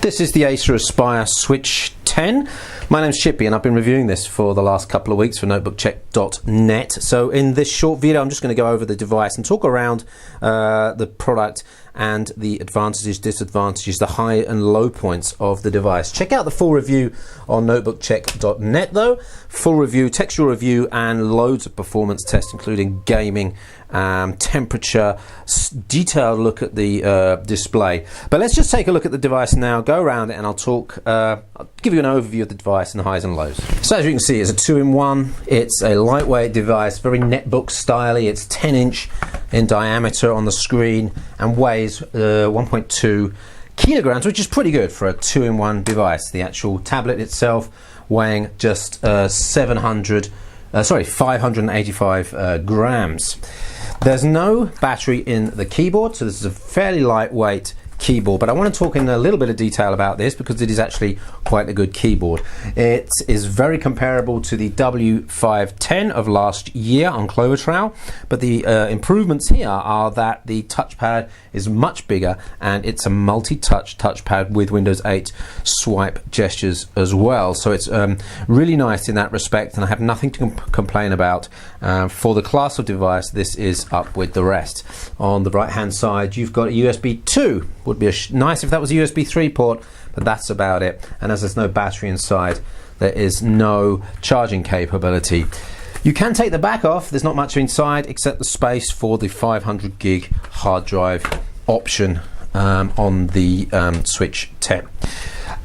This is the Acer Aspire Switch 10. My name's Chippy and I've been reviewing this for the last couple of weeks for notebookcheck.net. So in this short video I'm just going to go over the device and talk around the product and the advantages, disadvantages, the high and low points of the device. Check out the full review on notebookcheck.net though. Full review, textual review and loads of performance tests including gaming, temperature, detailed look at the display. But let's just take a look at the device now, go around it and I'll give you an overview of the device and the highs and lows. So as you can see, it's a 2-in-1. It's a lightweight device, very netbook styly. It's 10-inch in diameter on the screen and weighs 1.2 kilograms, which is pretty good for a 2-in-1 device. The actual tablet itself weighing just 585 grams. There's no battery in the keyboard, so this is a fairly lightweight keyboard, but I want to talk in a little bit of detail about this because it is actually quite a good keyboard. It is very comparable to the W510 of last year on Clover Trail, but the improvements here are that the touchpad is much bigger and it's a multi-touch touchpad with Windows 8 swipe gestures as well. So it's really nice in that respect and I have nothing to complain about. For the class of device, this is up with the rest. On the right hand side you've got a USB 2. Would be nice if that was a USB 3 port, but that's about it. And as there's no battery inside, there is no charging capability. You can take the back off. There's not much inside except the space for the 500 gig hard drive option on the Switch 10.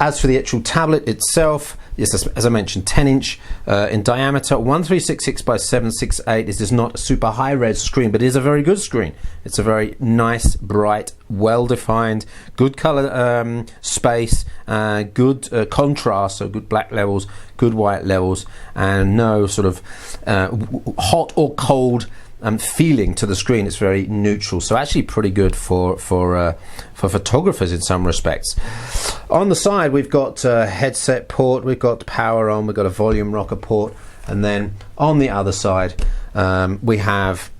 As for the actual tablet itself, yes, as I mentioned, 10-inch in diameter, 1366 by 768. This is not a super high-res screen, but it is a very good screen. It's a very nice, bright, well-defined, good color space, good contrast, so good black levels, good white levels, and no sort of hot or cold feeling to the screen. It's very neutral, so actually pretty good for photographers in some respects. On the side we've got a headset port, we've got power on, we've got a volume rocker port, and then on the other side we have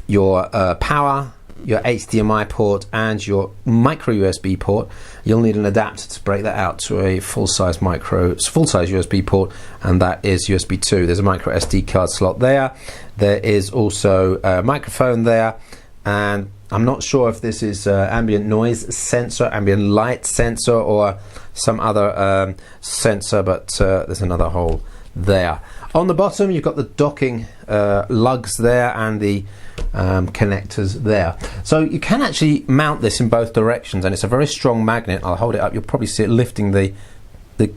your power, your HDMI port and your micro USB port. You'll need an adapter to break that out to a full-size USB port, and that is USB 2. There's a micro SD card slot there. There is also a microphone there, and I'm not sure if this is ambient noise sensor, ambient light sensor, or some other sensor, but there's another hole there. On the bottom you've got the docking lugs there and the connectors there. So you can actually mount this in both directions, and it's a very strong magnet. I'll hold it up, you'll probably see it lifting the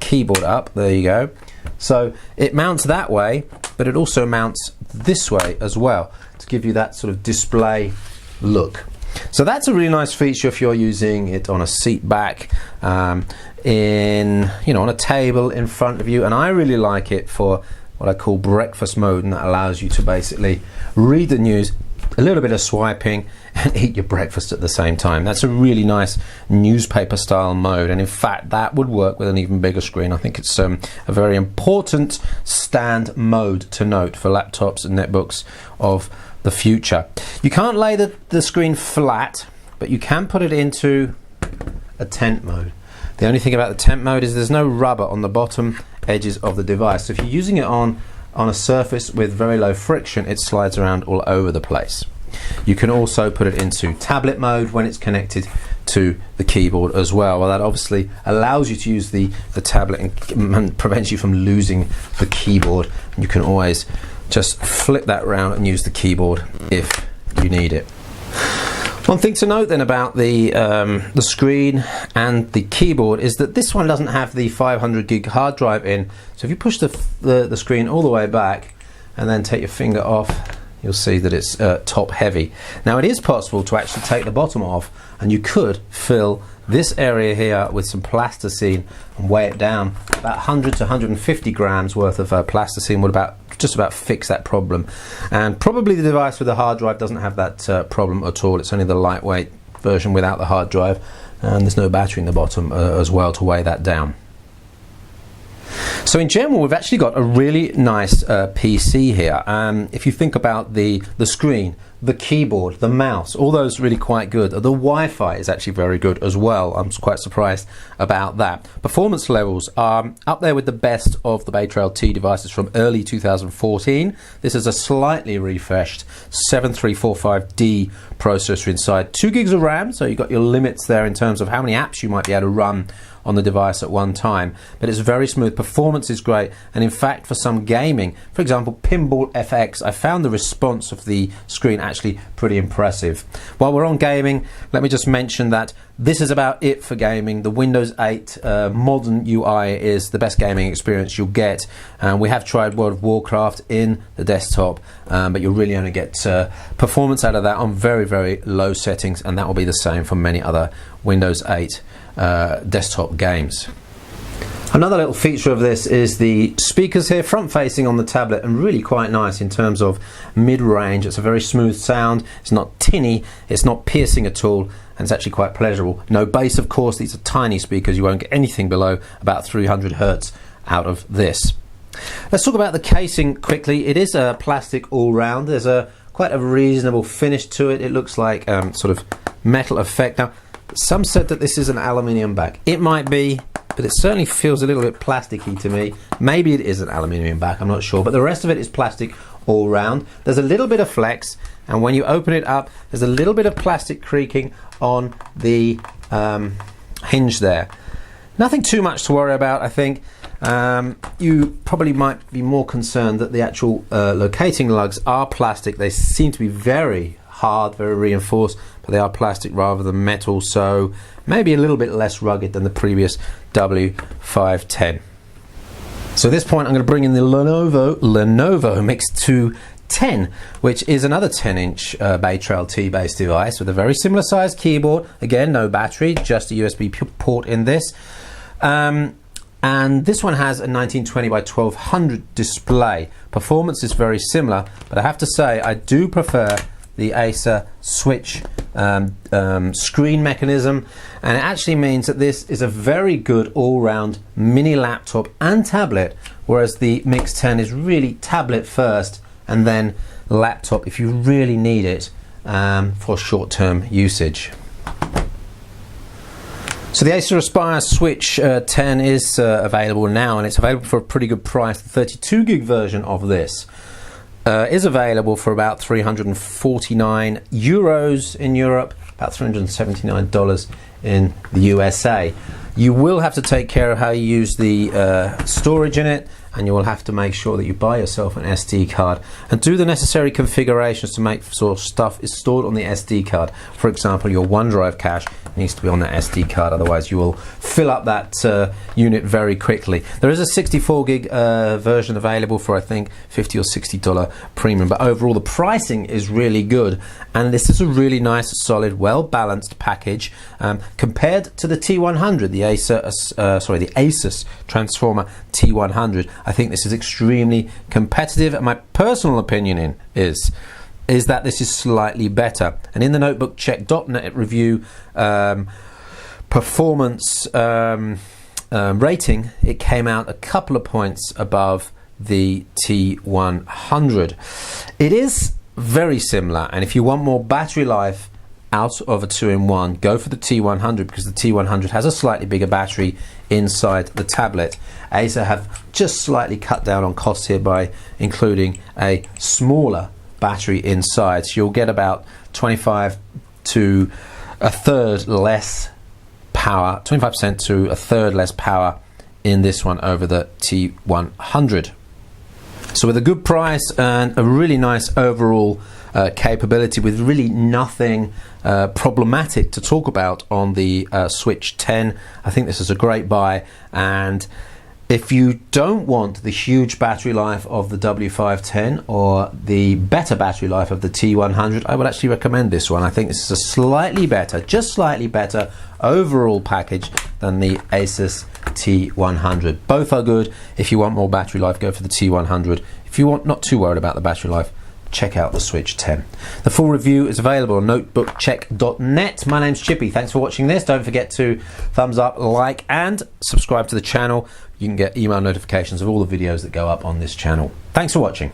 keyboard up. There you go. So it mounts that way, but it also mounts this way as well to give you that sort of display look. So that's a really nice feature if you're using it on a seat back, on a table in front of you, and I really like it for what I call breakfast mode, and that allows you to basically read the news, a little bit of swiping, and eat your breakfast at the same time. That's a really nice newspaper style mode, and in fact that would work with an even bigger screen. I think it's a very important stand mode to note for laptops and netbooks of the future. You can't lay the screen flat, but you can put it into a tent mode. The only thing about the tent mode is there's no rubber on the bottom edges of the device, so if you're using it on a surface with very low friction, it slides around all over the place. You can also put it into tablet mode when it's connected to the keyboard as well. Well, that obviously allows you to use the tablet and prevents you from losing the keyboard. You can always just flip that around and use the keyboard if you need it. One thing to note then about the screen and the keyboard is that this one doesn't have the 500 gig hard drive in. So if you push the screen all the way back and then take your finger off, you'll see that it's top heavy. Now it is possible to actually take the bottom off, and you could fill this area here with some plasticine and weigh it down. About 100 to 150 grams worth of plasticine would just about fix that problem. And probably the device with the hard drive doesn't have that problem at all. It's only the lightweight version without the hard drive, and there's no battery in the bottom as well to weigh that down. So in general, we've actually got a really nice PC here. If you think about the screen, the keyboard, the mouse, all those really quite good. The Wi-Fi is actually very good as well. I'm quite surprised about that. Performance levels are up there with the best of the Bay Trail T devices from early 2014. This is a slightly refreshed 7345D processor inside, 2 gigs of RAM, so you've got your limits there in terms of how many apps you might be able to run on the device at one time, but it's very smooth. Performance is great, and in fact for some gaming, for example Pinball FX, I found the response of the screen actually pretty impressive. While we're on gaming, let me just mention that this is about it for gaming. The Windows 8 modern UI is the best gaming experience you'll get, and we have tried World of Warcraft in the desktop, but you'll really only get performance out of that on very low settings, and that will be the same for many other Windows 8 desktop games. Another little feature of this is the speakers here, front facing on the tablet, and really quite nice in terms of mid-range. It's a very smooth sound, it's not tinny, it's not piercing at all, and it's actually quite pleasurable. No bass, of course. These are tiny speakers. You won't get anything below about 300 Hertz out of this. Let's talk about the casing quickly. It is a plastic all-round. There's quite a reasonable finish to it. It looks like sort of metal effect. Now, some said that this is an aluminium back. It might be, but it certainly feels a little bit plasticky to me. Maybe it is an aluminium back, I'm not sure, but the rest of it is plastic all round. There's a little bit of flex, and when you open it up, there's a little bit of plastic creaking on the hinge there. Nothing too much to worry about, I think. You probably might be more concerned that the actual locating lugs are plastic. They seem to be very hard, very reinforced, but they are plastic rather than metal, so maybe a little bit less rugged than the previous W510. So at this point I'm going to bring in the Lenovo Mix 210, which is another 10-inch Bay Trail T based device with a very similar sized keyboard. Again, no battery, just a USB port in this. And this one has a 1920 by 1200 display. Performance is very similar, but I have to say I do prefer the Acer Switch screen mechanism, and it actually means that this is a very good all-round mini laptop and tablet, whereas the Mix 10 is really tablet first and then laptop if you really need it for short-term usage. So the Acer Aspire Switch 10 is available now, and it's available for a pretty good price. The 32 gig version of this is available for about 349 euros in Europe, about $379 in the USA. You will have to take care of how you use the storage in it, and you will have to make sure that you buy yourself an SD card and do the necessary configurations to make sure stuff is stored on the SD card. For example, your OneDrive cache needs to be on that SD card, otherwise you will fill up that unit very quickly. There is a 64 gig version available for I think $50 or $60 premium, but overall the pricing is really good, and this is a really nice, solid, well balanced package compared to the T100, the Asus Transformer T100. I think this is extremely competitive, and my personal opinion is that this is slightly better. And in the notebookcheck.net review performance rating, it came out a couple of points above the T100. It is very similar, and if you want more battery life out of a 2-in-1, go for the T100, because the T100 has a slightly bigger battery inside the tablet. Acer have just slightly cut down on costs here by including a smaller battery inside, so you'll get about 25 to a third less power, 25% to a third less power in this one over the T100. So with a good price and a really nice overall capability, with really nothing problematic to talk about on the Switch 10, I think this is a great buy. And if you don't want the huge battery life of the W510 or the better battery life of the T100, I would actually recommend this one. I think this is a slightly better, just slightly better overall package than the Asus T100. Both are good. If you want more battery life, go for the T100. If you want, not too worried about the battery life, check out the Switch 10. The full review is available on notebookcheck.net. My name's Chippy. Thanks for watching this. Don't forget to thumbs up, like, and subscribe to the channel. You can get email notifications of all the videos that go up on this channel. Thanks for watching.